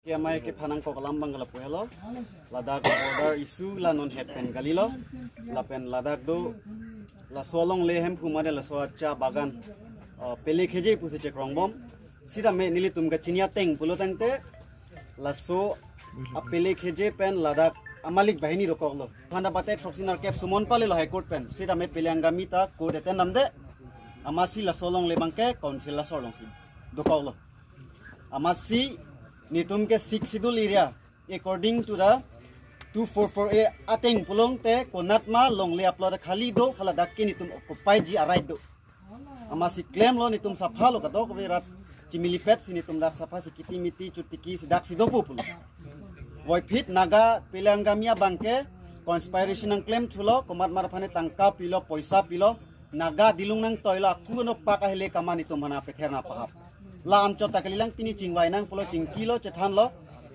Kiamai ke Panang ko kalambang kalapuhelo. Ladak border isu la non headpen galilo. Lapen ladak do la solong lehem kumade la soacha bagan. Pele keje puse cek rongbom. Sida me nili tumga chinia teng pulo tengte. La so pele keje pen ladak amalik bahini rokoglo. Handa bate troksinar kep sumon pale lo high court pen. Sida me pele angami ta code ten namde. Amasi la solong lebangke council la solong si. Dokoglo. Amasi nitum ke 6 schedule area according to the 244A ateng pulong te konatma long le upload khali do khala dakke nitum occupy ji arai do amasi claim lo nitum sapha lo kadok virat chimili pet sinitum dak sapha sikiti miti chutiki sidak sido pupulo voi fit naga pilangamia bangke conspiration ang claim thulo komat marphane tangka pilo poisa pilo naga dilung nang toila kuno pakahile kamani tum hana pekherna pahap la am chota kalilang tini chingwai nang pulo chingkilo chethan lo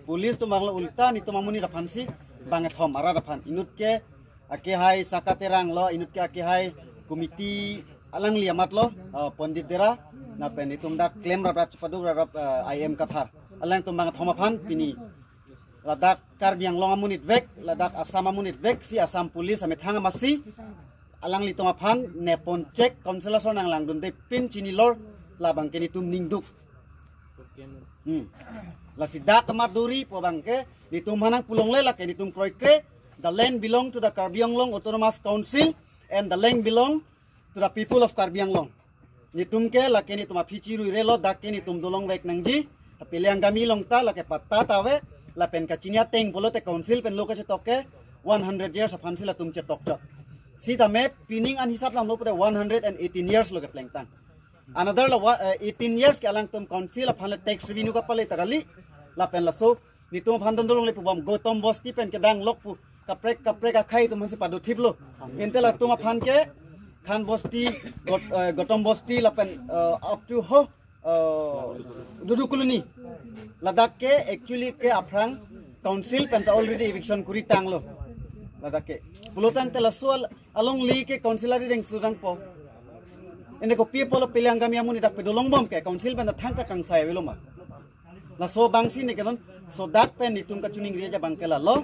police to manglo ulta ni to mamuni ra phansi bange thom ara ra phan inut ke ake hai sakaterang lo inut ke ake hai komiti alang liamat lo pandit dera na pen itum da claim ra chapadu ra im kathar alang tum bange thoma phan pini ladak karbiang long amunit vek ladak asam amunit vek si asam police ame thanga masi alang li toma phan ne pon check consolation nang lang dun de pin chini lor labang keni tum ningduk la sidak maduri po bangke nitum hanang pulongle la keni tum kroike the land belong to the Karbi Anglong Autonomous Council and the land belong to the people of Karbi Anglong nitum ke la keni tum apichiru relo dak keni tum dolong wek nangji piliang gami long ta la ke patta tawe la pen ka chinya teng bolote council pen loka che toke 100 years of hansil la tum che tokcha sita me pinning an hisap lam lo pute 118 years lo ke plengtang another 18 years ke alang tum council of hanle tax revenue ka pale tagali la pen la so nitum phandon dolong le pubam gotom bosti pen ke dang lok pu kaprek ka khai tum hansi padu thiplo entela tum phan ke khan bosti gotom bosti la pen up to ho dudukuluni ladak ke actually ke aprang council pen already eviction kuri tanglo ladak ke pulotan tela so along li ke councilari reng studang po ene ko people pilangami amuni dak pedolong bom ke council ban thangka kangsai weloma la so bangsi ne kedon so dak pen nitum ka chuning reja bangkela lo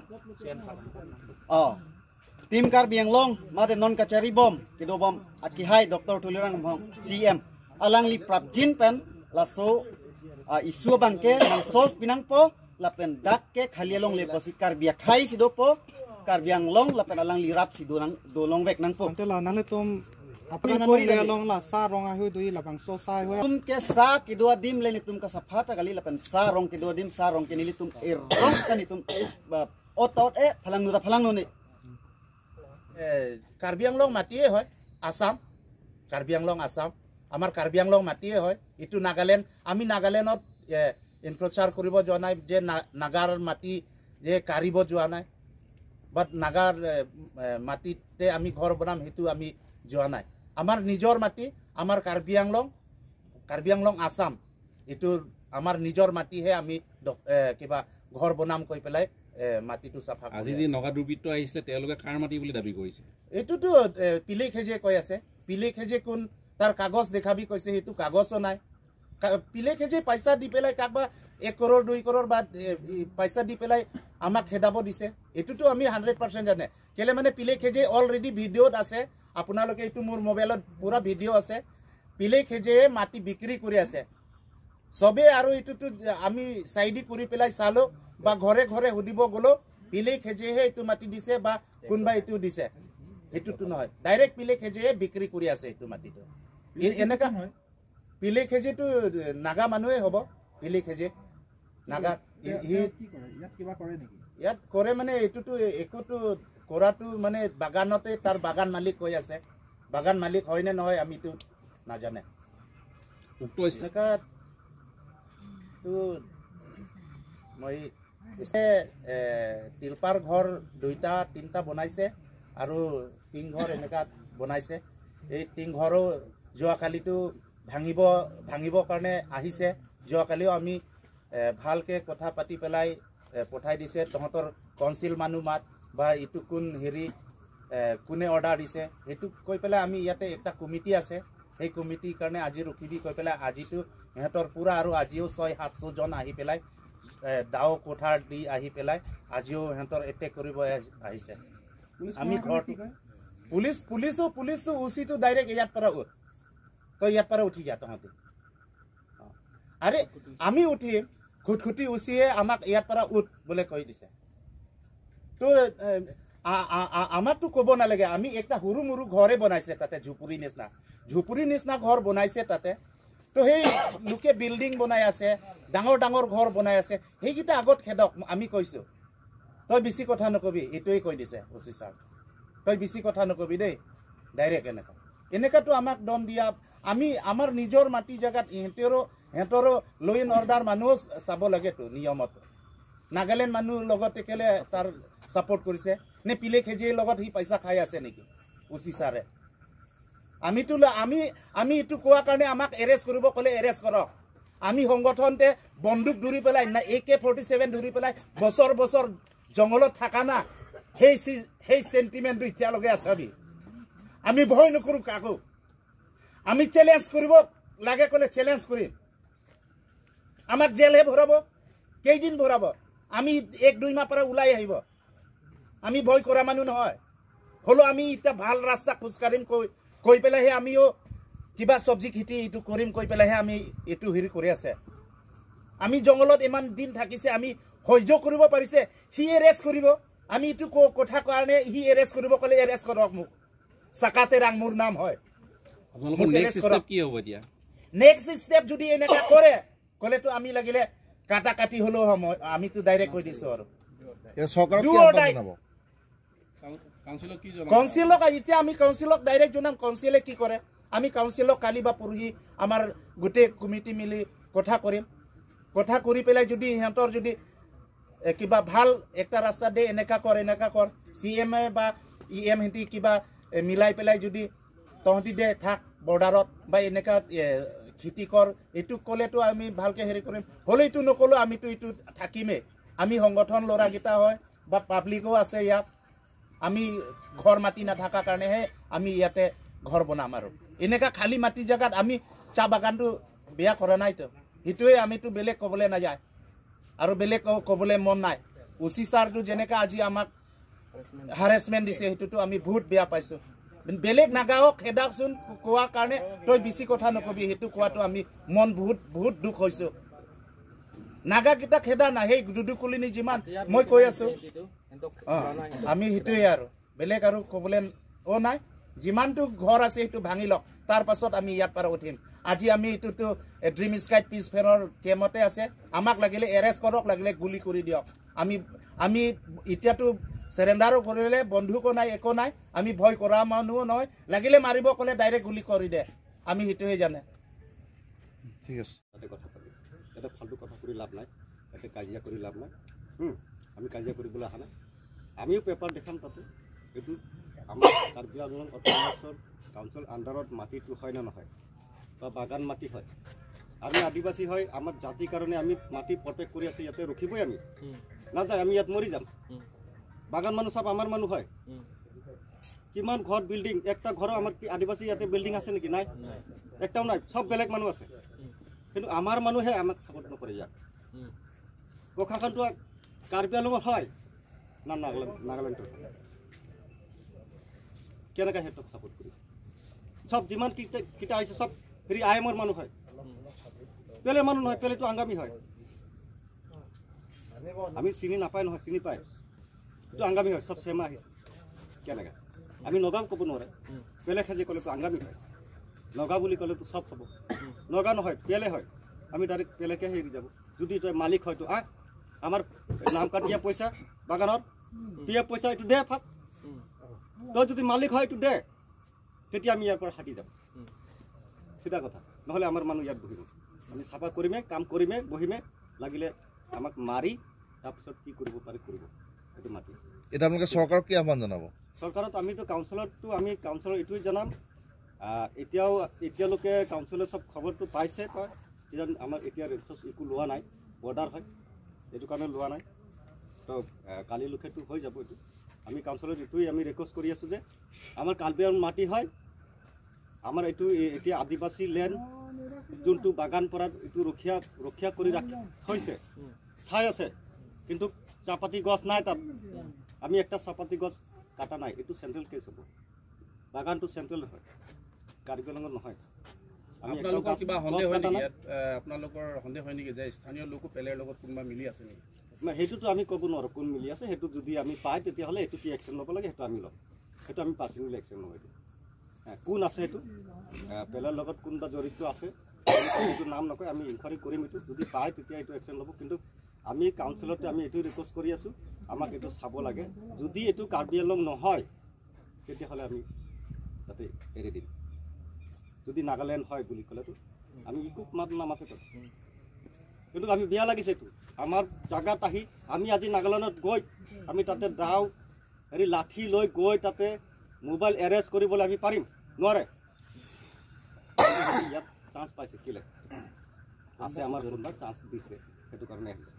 tim kar biang long made non kachari bom kedo bom aki hai dr tulirang bom cm alang li prap jin pen la so isu bangke nang sol pinang po la pen dak ke khalialong le posi kar bia khai sido po kar biang long la pen alang li rat sido nang dolong vek nang po te la nang le tum apna nang le long la sa rong a hu dui la bang so sai ho tum ke sa ki do dim le ni tum ka saphata gali la pen sa rong ki do dim sa rong ke ni tum rong ka ni tum otot phalang nu ni Karbi Anglong mati hoy Assam Karbi Anglong Assam amar Karbi Anglong mati hoy itu Nagaland ami Nagalandot inprochar koribo joa nai je nagar mati je karibo joa nai but nagar mati te ami ghor banam hetu ami joa nai amar nijor mati amar Karbi Anglong Assam itu amar nijor mati he ami kiba ghor banam koi pelai মাটি তো সাফা আজি যে নগা দুৰ্বৃত্ত আহিছিলে তেওঁলোকে কাৰ মাটি বুলি দাবী কৰিছে এটোতো পিলে খেজে কৈ আছে পিলে খেজে কোন তাৰ কাগজ দেখাবি কৈছে হেতু কাগজও নাই পিলে খেজে পইচা দি পেলাই কাকবা 1 crore 2 crore বা পইচা দি পেলাই আমাক খেদাব দিছে এটোতো আমি 100% জানে কেলে মানে পিলে খেজে অলৰেডি ভিডিঅ'ত আছে আপোনালোকে এটো মোৰ মোবাইলত পুৰা ভিডিঅ' আছে পিলে খেজে মাটি বিক্ৰী কৰি আছে সবে আৰু এটোতো আমি সাইডি কৰি পেলাই চালো বা ঘৰে ঘৰে হুদিব গলো পিলে খেজে হে এটো মাটি দিছে বা কোনবা এটো দিছে এটোটো নহয় ডাইৰেক্ট পিলে খেজে বিক্ৰী কৰি আছে এটো মাটিটো এনেকা পিলে খেজে তো নাগা মানুহে হ'ব পিলে খেজে নাগা ইয়াত কিবা কৰে নেকি ইয়াত কৰে মানে এটোটো একোটো কৰাটো মানে বাগানতে তাৰ বাগান মালিক কৈ আছে বাগান মালিক হয় নে নহয় আমি তো নাজানে উক্ত এনেকা তো মই তিলপাৰ ঘৰ 2টা 3টা বনাইছে আৰু 3 ঘৰ এনেকা বনাইছে এই 3 ঘৰো যোৱাকালিটো ভাঙিব কাৰণে আহিছে যোৱাকালিও আমি ভালকে কথা পাতি পেলাই পঠাই দিছে তহঁতৰ কাউন্সিল মানুহ মাত বা ইটো কোন হেৰি কোনে অৰ্ডাৰ দিছে হেতু কৈ পেলাই আমি ইয়াতে একটা কমিটি আছে এই কমিটিৰ কাৰণে আজি ৰখিবি কৈ পেলাই আজিটো ইহঁতৰ পুৰা আৰু আজিও 600-700 জন আহি পেলাই দাও কোঠাৰ দি আহি পেলাই আজিও সিহঁতৰ এটেক কৰিব আহিছে আমি ঘৰ পুলিচো উচিটো ডাইৰেক্ট ইয়াৰ পৰা তই ইয়াৰ পৰা উঠি যা তহঁতে আৰে আমি উঠিম খুটখুটি উচিয়ে আমাক ইয়াৰ পৰা উঠ বোলে কৈ দিছে তো আমাকতো ক'ব নালাগে আমি একটা সৰু মৰু ঘৰে বনাইছে তাতে ঝুপুৰি নিচিনা ঘৰ বনাইছে তাতে তো সেই লোকে বিল্ডিং বনাই আছে ডাঙৰ ঘৰ বনাই আছে সেইকেইটা আগত খেদক আমি কৈছো তই বেছি কথা নকবি এইটোৱে কৈ দিছে ওচি ছাৰ তই বেছি কথা নকবি দেই ডাইৰেক্ট এনেকাতো আমাক দম দিয়া আমি আমাৰ নিজৰ মাটি জাগাত সিহঁতৰো ল' এণ্ড অৰ্ডাৰ মানুহ চাব লাগেতো নিয়মত নাগালেণ্ড মানুহ লগত একেলে তাৰ ছাপোৰ্ট কৰিছে নে পিলে খেজিৰ লগত সি পইচা খাই আছে নেকি ওচি ছাৰে আমি এইটো কোৱাৰ কাৰণে আমাক এৰেষ্ট কৰিব ক'লে এৰেষ্ট কৰক আমি সংগঠনতে বন্দুক ধৰি পেলাই না AK-47 ধৰি পেলাই বছৰ জংঘলত থাকা না সেই চেণ্টিমেণ্টটো এতিয়ালৈকে আছাবি আমি ভয় নকৰোঁ কাকো আমি চেলেঞ্জ কৰিব লাগে ক'লে চেলেঞ্জ কৰিম আমাক জেলহে ভৰাব কেইদিন ভৰাব আমি 1-2 মাহ পৰা ওলাই আহিব আমি ভয় কৰা মানুহ নহয় হলো আমি এটা ভাল ৰাস্তা খোজকাঢ়িম কৈ পেলাইহে আমিও কিবা চব্জি খেতি এইটো কৰিম কৈ পেলাইহে আমি এইটো হেৰি কৰি আছে আমি জংঘলত ইমান দিন থাকিছে আমি সহ্য কৰিব পাৰিছে সি এৰেষ্ট কৰিব আমি এইটো কথা কাৰণে সি এৰেষ্ট কৰিব ক'লে এৰেষ্ট কৰক মোক সাকাতে ৰাং মোৰ নাম হয় আপোনালোকৰ নেক্সট ষ্টেপ কি হ'ব এতিয়া নেক্সট ষ্টেপ যদি এনেকা কৰে ক'লেতো আমি লাগিলে কাটি হলো আমিতো ডাইৰেক্ট কৈ দিছো আৰু চৰকাৰক কি আহ্বান জনাব কাউন্সিলক এতিয়া আমি কাউন্সিলক ডাইৰেক্ট জনাম কাউন্সিলে কি কৰে আমি কাউন্সিলক কালি বা পৰহি আমাৰ গোটেই কমিটি মিলি কথা কৰিম কথা কৰি পেলাই যদি সিহঁতৰ যদি কিবা ভাল একটা ৰাস্তা দে এনেকা কৰ CM বা EM হেঁতি কিবা মিলাই পেলাই যদি তহঁতি দে থাক বৰ্ডাৰত বা এনেকা খেতি কৰ এইটো ক'লেতো আমি ভালকে হেৰি কৰিম হ'লে এইটো নক'লো আমিতো এইটো থাকিমেই আমি সংগঠন ল'ৰাকেইটা হয় বা পাব্লিকো আছে ইয়াত আমি ঘৰ মাটি নাথাকাৰ কাৰণেহে আমি ইয়াতে ঘৰ বনাম আৰু এনেকা খালী মাটি জেগাত আমি চাহ বাগানটো বেয়া কৰা নাইতো সেইটোৱে আমিতো বেলেগ ক'বলৈ নাযায় আৰু বেলেগ ক'বলৈ মন নাই ওচি ছাৰটো যেনেকা আজি আমাক হাৰেছমেণ্ট দিছে সেইটোতো আমি বহুত বেয়া পাইছোঁ বেলেগ নাগাওক খেদাকচোন কোৱাৰ কাৰণে তই বেছি কথা নকবি সেইটো কোৱাটো আমি মন বহুত দুখ হৈছোঁ নাগাকেইটা খেদা নাই সেই দুদুকুলিনী যিমান মই কৈ আছোঁ আমি সেইটোৱে আৰু বেলেগ আৰু ক'বলৈ নাই যিমানটো ঘৰ আছে সেইটো ভাঙি লওক তাৰ পাছত আমি ইয়াৰ পৰা উঠিম আজি আমি এইটোতো ড্ৰিম স্কাই পিছ ফেনৰ কেম্পতে আছে আমাক লাগিলে এৰেষ্ট কৰক লাগিলে গুলি কৰি দিয়ক আমি এতিয়াতো চেৰেণ্ডাৰো কৰিলে বন্ধুকো নাই একো নাই আমি ভয় কৰা মানুহো নহয় লাগিলে মাৰিব ক'লে ডাইৰেক্ট গুলি কৰি দে আমি সেইটোৱে জানে ঠিক আছে এটা ফাল্টু কথা কৰি লাভ নাই এটা কাজিয়া কৰি লাভ নাই আমি কাজিয়া কৰিবলৈ অহা নাই আমিও পেপাৰ দেখাম তাতে এইটো আমাৰ কাৰ্বি আংলং অট'নমাছৰ কাউন্সিল আণ্ডাৰত মাটিটো হয় নে নহয় বা বাগান মাটি হয় আমি আদিবাসী হয় আমাৰ জাতিৰ কাৰণে আমি মাটি প্ৰটেক্ট কৰি আছোঁ ইয়াতে ৰখিবই আমি নাযায় আমি ইয়াত মৰি যাম বাগান মানুহ চব আমাৰ মানুহ হয় কিমান ঘৰ বিল্ডিং একটা ঘৰৰ আমাৰ আদিবাসী ইয়াতে বিল্ডিং আছে নেকি নাই একটাও নাই সব বেলেগ মানুহ আছে কিন্তু আমাৰ মানুহে আমাক ছাপোৰ্ট নকৰে ইয়াত প্ৰশাসনটো কাৰ্বি আংলঙত হয় না নাগালেণ্ডৰ কেনেকৈ সিহঁতক ছাপোৰ্ট কৰিছে সব যিমান কেইটা আহিছে সব হেৰি IMৰ মানুহ হয় পেলে মানুহ নহয় পেলেটো আংগামী হয় আমি চিনি নাপায় নহয় চিনি পায় এইটো আংগামী হয় সব চেমা আহিছে কেনেকৈ আমি নগাঁও ক'ব নোৱাৰে পেলে খেজি ক'লেতো আংগামী হয় নগাঁও বুলি ক'লেতো সব হ'ব নগাঁও নহয় পেলে হয় আমি ডাইৰেক্ট পেলেকে হেৰি যাব যদি তই মালিক হয়তো আমাৰ নাম কাটি দিয়া পইচা বাগানত PF পইচা এইটো দে ফাৰ্ষ্ট তই যদি মালিক হয় এইটো দে তেতিয়া আমি ইয়াৰ পৰা হাতি যাম চিধা কথা নহ'লে আমাৰ মানুহ ইয়াত বহিব আমি চাফা কৰিমে কাম কৰিমে বহিমে লাগিলে আমাক মাৰি তাৰপিছত কি কৰিব পাৰি কৰিব এইটো মাতি এটা আপোনালোকে চৰকাৰক কি আহ্বান জনাব চৰকাৰত আমিতো কাউন্সিলৰটো আমি কাউন্সিলৰ এইটোৱে জনাম এতিয়ালৈকে কাউন্সিলে চব খবৰটো পাইছে কয় আমাৰ এতিয়া ৰেঞ্চছ একো লোৱা নাই বৰ্ডাৰ হয় এইটো কাৰণে লোৱা নাই তো কালিলৈকেতো হৈ যাব এইটো আমি কাউন্সিলত এইটোৱে আমি ৰিকুৱেষ্ট কৰি আছোঁ যে আমাৰ কাৰ্বি আংলং মাটি হয় আমাৰ এইটো এতিয়া আদিবাসী লেণ্ড যোনটো বাগান পৰা এইটো ৰক্ষা কৰি থৈছে চাই আছে কিন্তু চাহপাতি গছ নাই তাত আমি একটা চাহপাতি গছ কাটা নাই এইটো চেণ্ট্ৰেল কেছ হ'ব বাগানটো চেণ্ট্ৰেল হয় কাৰ্বি আংলঙত নহয় আপোনালোকৰ কিবা সন্দেহ হয় নেকি ইয়াত আপোনালোকৰ সন্দেহ হয় নেকি যে স্থানীয় লোকো পেলেৰ লগত কোনোবা মিলি আছে নেকি সেইটোতো আমি ক'ব নোৱাৰোঁ কোন মিলি আছে সেইটো যদি আমি পাই তেতিয়াহ'লে এইটো কি একশ্যন ল'ব লাগে সেইটো আমি ল'ম সেইটো আমি পাৰ্চনেলি একশ্যন ল'ম এইটো কোন আছে সেইটো পেলেৰ লগত কোনোবা জড়িত আছে সেইটো নাম নকয় আমি ইনকুৱাৰী কৰিম এইটো যদি পায় তেতিয়া এইটো একশ্যন ল'ব কিন্তু আমি কাউন্সিলতে আমি এইটো ৰিকুৱেষ্ট কৰি আছোঁ আমাক এইটো চাব লাগে যদি এইটো কাৰ্বি আংলং নহয় তেতিয়াহ'লে আমি তাতে এৰি দিম যদি নাগালেণ্ড হয় বুলি ক'লেতো আমি ইকুক মাত নামাতে তাত কিন্তু আমি বেয়া লাগিছে এইটো আমাৰ জাগাত আহি আমি আজি নাগালেণ্ডত গৈ আমি তাতে দাও হেৰি লাঠি লৈ গৈ তাতে মোবাইল এৰেষ্ট কৰিবলৈ আমি পাৰিম নোৱাৰে ইয়াত চান্স পাইছে কেলে আছে আমাৰ কোনোবা চান্স দিছে সেইটো কাৰণে আহিছে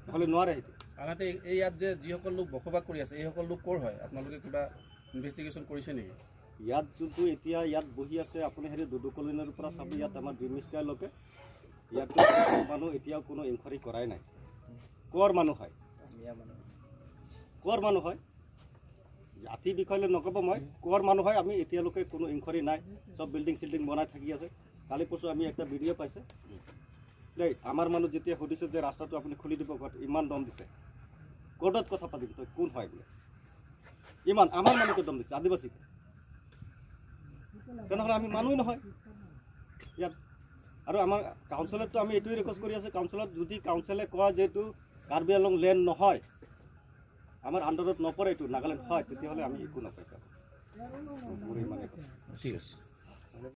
নহ'লে নোৱাৰে সেইটো আনহাতে এই ইয়াত যে যিসকল লোক বসবাস কৰি আছে এইসকল লোক ক'ৰ হয় আপোনালোকে কিবা ইনভেষ্টিগেশ্যন কৰিছে নেকি ইয়াত যোনটো এতিয়া ইয়াত বহি আছে আপুনি হেৰি দুডু কলনীৰ পৰা চাব ইয়াত আমাৰ ডিমিষ্টাৰ লোকে ইয়াত মানুহ এতিয়াও কোনো ইনকুৱাৰী কৰাই নাই ক'ৰ মানুহ হয় জাতি বিষয়লৈ নক'ব মই ক'ৰ মানুহ হয় আমি এতিয়ালৈকে কোনো ইনকুৱাৰী নাই চব বিল্ডিং চিল্ডিং বনাই থাকি আছে কালি পৰশু আমি একটা ভিডিঅ' পাইছে দেই আমাৰ মানুহ যেতিয়া সুধিছে যে ৰাস্তাটো আপুনি খুলি দিব ক'ত ইমান দম দিছে কোৰ্টত কথা পাতিম তই কোন হয় বোলে ইমান আমাৰ মানুহকে দম দিছে আদিবাসী তেনেহ'লে আমি মানুহ নহয় ইয়াত আৰু আমাৰ কাউন্সিলততো আমি এইটোৱে ৰিকুৱেষ্ট কৰি আছোঁ কাউন্সিলত যদি কাউন্সিলে কয় যে এইটো কাৰ্বি আংলং লেণ্ড নহয় আমাৰ আণ্ডাৰত নপৰে এইটো নাগালেণ্ড হয় তেতিয়াহ'লে আমি একো নকয় ঠিক আছে